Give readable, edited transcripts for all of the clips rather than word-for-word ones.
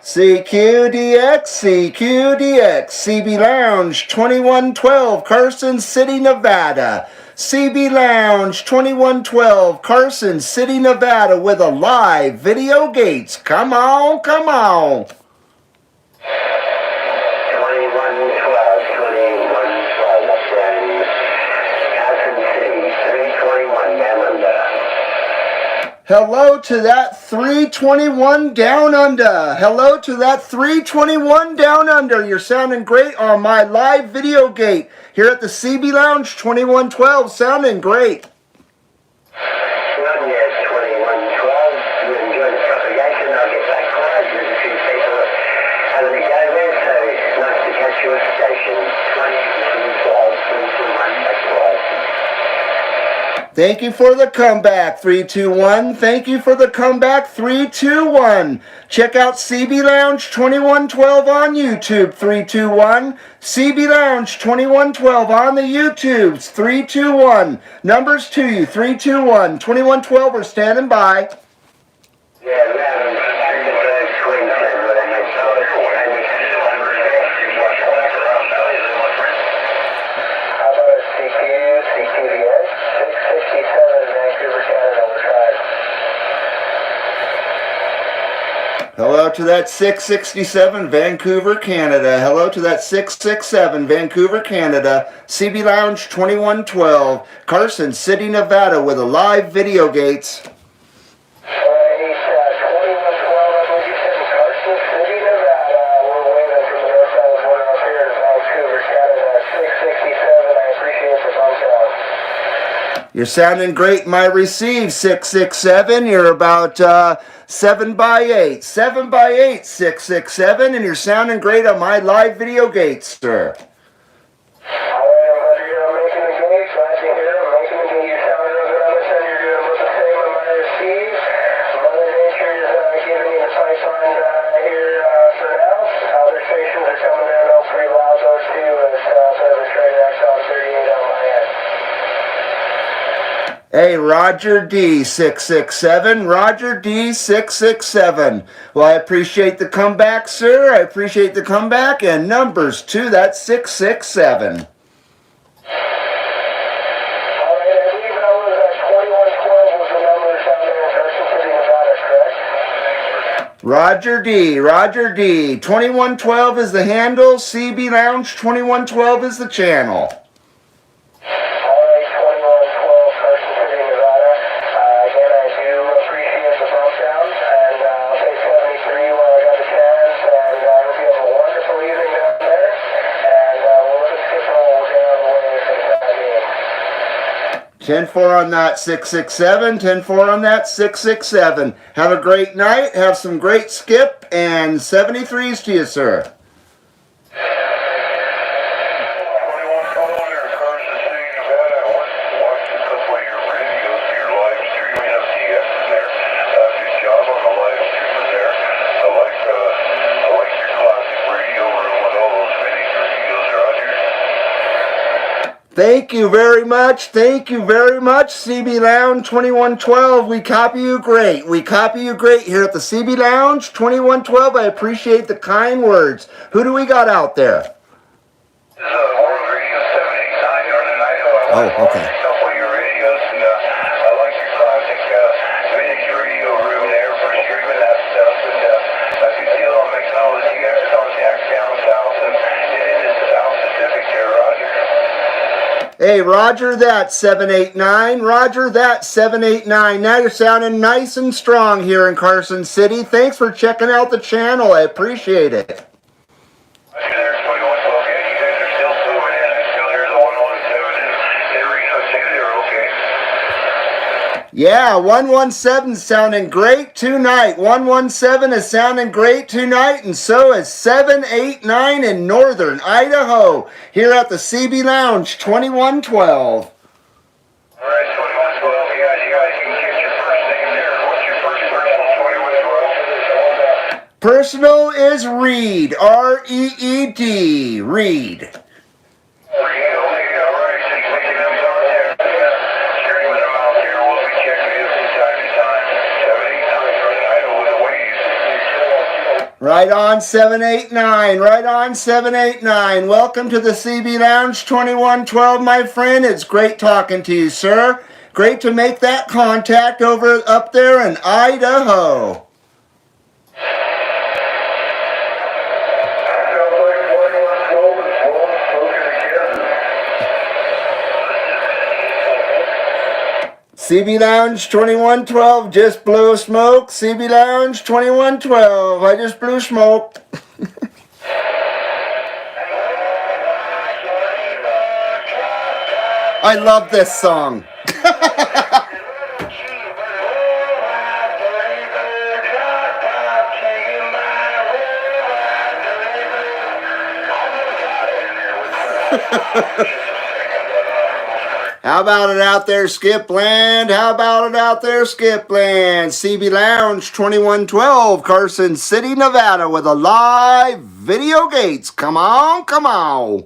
CQDX, CB Lounge 2112, Carson City, Nevada. CB Lounge 2112, Carson City, Nevada, with a live video gates. Come on, come on. 2112, that's Carson City, 321 down under. Hello to that 321 down under. Hello to that 321 down under. You're sounding great on my live video gate here at the CB Lounge 2112. Sounding great. Well, yes, 2112. You enjoy the propagation. I'll get back quiet. There's a few people having a go there, so it's nice to catch your station. 2112, 321, back quiet. Thank you for the comeback, 321. Thank you for the comeback, 321. Check out CB Lounge 2112 on YouTube, 321. CB Lounge 2112 on the YouTubes, 321. Numbers to you, 321. 2112, we're standing by. Yeah, we haven't Queensland with any CQDS 667 Vancouver, Canada, we're trying. Hello to that 667 Vancouver, Canada. Hello to that 667 Vancouver, Canada. CB Lounge 2112, Carson City, Nevada, with a live video gates. 2112, I believe you said in Carson City, Nevada. We're waving from the north side of the border up here in Vancouver, Canada. 667, I appreciate the phone call. You're sounding great, my receive, 667. You're about 7 by 8. 7 by 8, 667. And you're sounding great on my live video gates, sir. Alright, I'm glad you're making the gates. Glad to hear I'm making the gates. You sound real good on this end. You're doing about the same on my receive. Mother Nature is giving you the pipeline here for now. Other stations are coming in all pretty loud, those two. It's service rate XL 38 on my end. Hey, Roger D667. Roger D667. Well, I appreciate the comeback, sir. I appreciate the comeback. And numbers to that 667. Alright, I believe that was 2112 was the numbers down there in Carson City, Nevada, correct? Roger D. Roger D. 2112 is the handle. CB Lounge 2112 is the channel. Alright, 2112 Carson City, Nevada. Again, I do appreciate the bump down, and I'll take 73 while I got the chance, and I hope you have a wonderful evening down there, and we'll look at Skipland down the way for the time being. 10-4 on that 667. 10-4 on that 667. Have a great night. Have some great skip, and 73s to you, sir. 2112 there, Carson City, Nevada. I watched a couple of your videos, your live streaming of TS there. Good job on the live streaming there. I like your classic radio room with all those mini radios, Roger. Thank you very much. Thank you very much, CB Lounge 2112. We copy you great. We copy you great here at the CB Lounge 2112. I appreciate the kind words. Who do we got out there? This is World Radio 789 Northern Idaho. Oh, okay. A couple of your radios, and I like your classic vintage radio room there for streaming that stuff, and a good deal on technology. You guys contact down south and into the South Pacific there, Roger. Hey, Roger that 789. Roger that 789. Now you're sounding nice and strong here in Carson City. Thanks for checking out the channel. I appreciate it. Roger there, 2112. Yeah, you guys are still zooming in. I still hear the 117 and Reno too there, okay? Yeah, 117 is sounding great tonight. 117 is sounding great tonight, and so is 789 in northern Idaho here at the CB Lounge 2112. Alright, 2112. Yeah, you guys can get your first name there. What's your first personal, 2112? Personal is Reed, R-E-E-D, Reed. Right on 789, right on 789. Welcome to the CB Lounge 2112, my friend. It's great talking to you, sir. Great to make that contact up there in Idaho. CB Lounge 2112 just blew smoke. CB Lounge 2112, I just blew smoke. I love this song. How about it out there, Skipland? How about it out there, Skipland? CB Lounge 2112, Carson City, Nevada, with a live video gates. Come on, come on.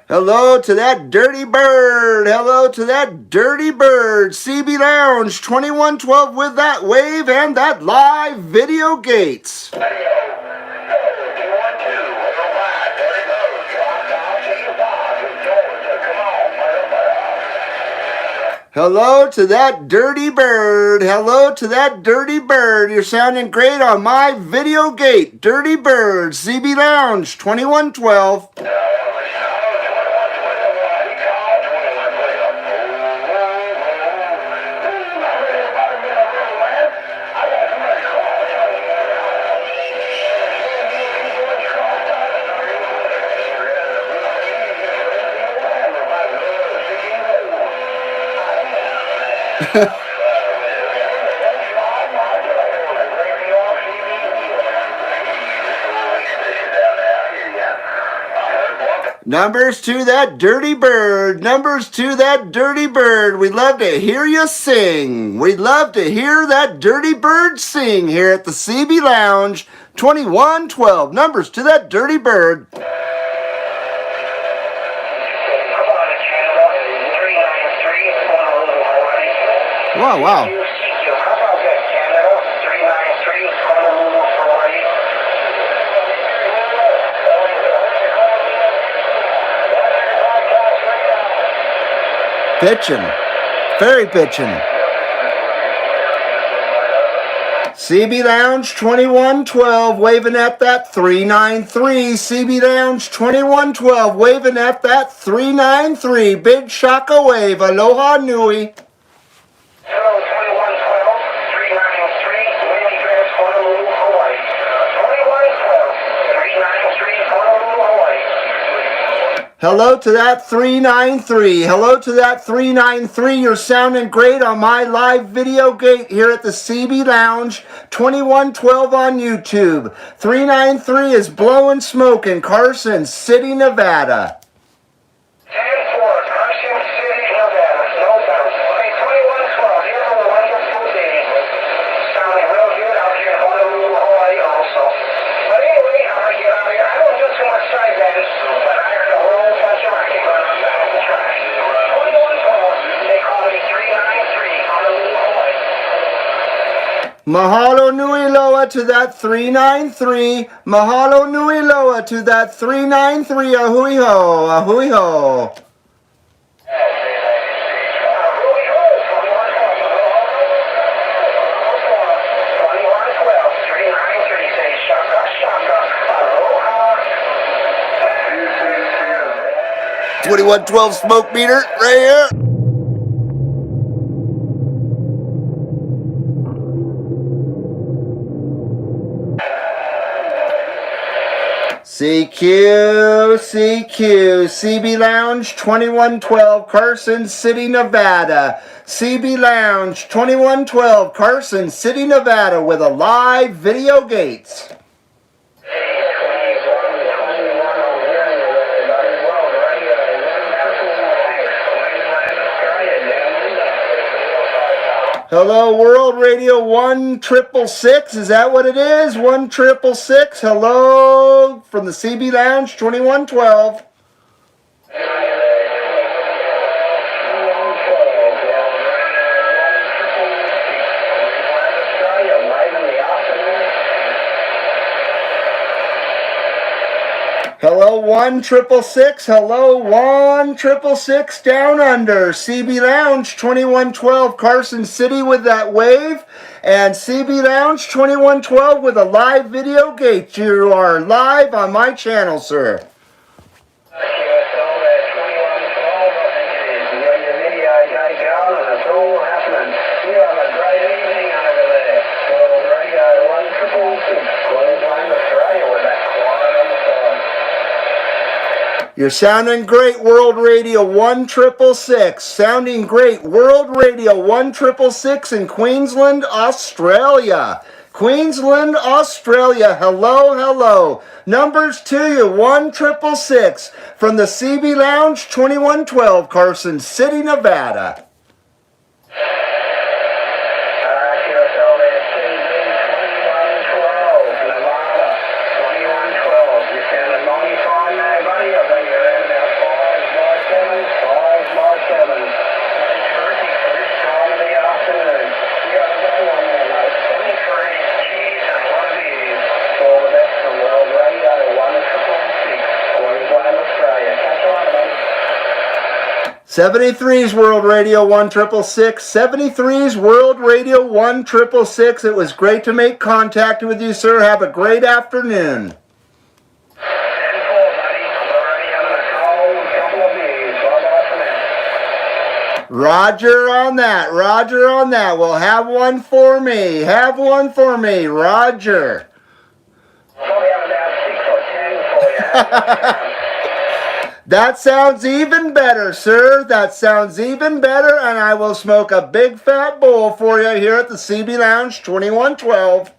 Hello to that dirty bird. Hello to that dirty bird. CB Lounge 2112 with that wave and that live video gates. Hello to that dirty bird. Hello to that dirty bird. You're sounding great on my video gate. Dirty bird. CB Lounge 2112. Numbers to that dirty bird. Numbers to that dirty bird. We'd love to hear you sing. We'd love to hear that dirty bird sing here at the CB Lounge 2112. Numbers to that dirty bird. Wow, wow. Pitching. Very pitching. CB Lounge 2112 waving at that 393. CB Lounge 2112 waving at that 393. Big shaka wave. Aloha nui. Hello, 2112, 393, Windy Dress, Honolulu, Hawaii. 2112, 393, Honolulu, Hawaii. Hello to that 393. Hello to that 393. You're sounding great on my live video gate here at the CB Lounge 2112 on YouTube. 393 is blowing smoke in Carson City, Nevada. 10-4, Carson City, Nevada. No doubt. Hey, 2112, you have a wonderful day. Sounding real good out here in Honolulu, Hawaii also. But anyway, I'm going to get out of here. I don't do too much side bands, but I heard a whole bunch of racket going on down the track. 2112, they call me 393, Honolulu, Hawaii. Mahalo nui loa to that 393. Mahalo nui loa to that 393. Ahui ho, ahui ho. Aloha. 2112 smoke meter right here. CQ, CB Lounge 2112, Carson City, Nevada. CB Lounge 2112, Carson City, Nevada, with a live video gates. Hello, World Radio 1666. Is that what it is? 1666. Hello from the CB Lounge 2112. 1666. Hello, 1666 down under. CB Lounge 2112 Carson City with that wave. And CB Lounge 2112 with a live video gate. You are live on my channel, sir. You're sounding great, World Radio 1666. Sounding great, World Radio 1666 in Queensland, Australia. Queensland, Australia. Hello, hello. Numbers to you, 1666 from the CB Lounge 2112, Carson City, Nevada. '73's World Radio 1666. '73's World Radio 1666. It was great to make contact with you, sir. Have a great afternoon. Roger on that. Roger on that. Well, have one for me. Have one for me. Roger. Probably have about 6 or 10 for you. That sounds even better, sir. That sounds even better, and I will smoke a big fat bowl for you here at the CB Lounge 2112.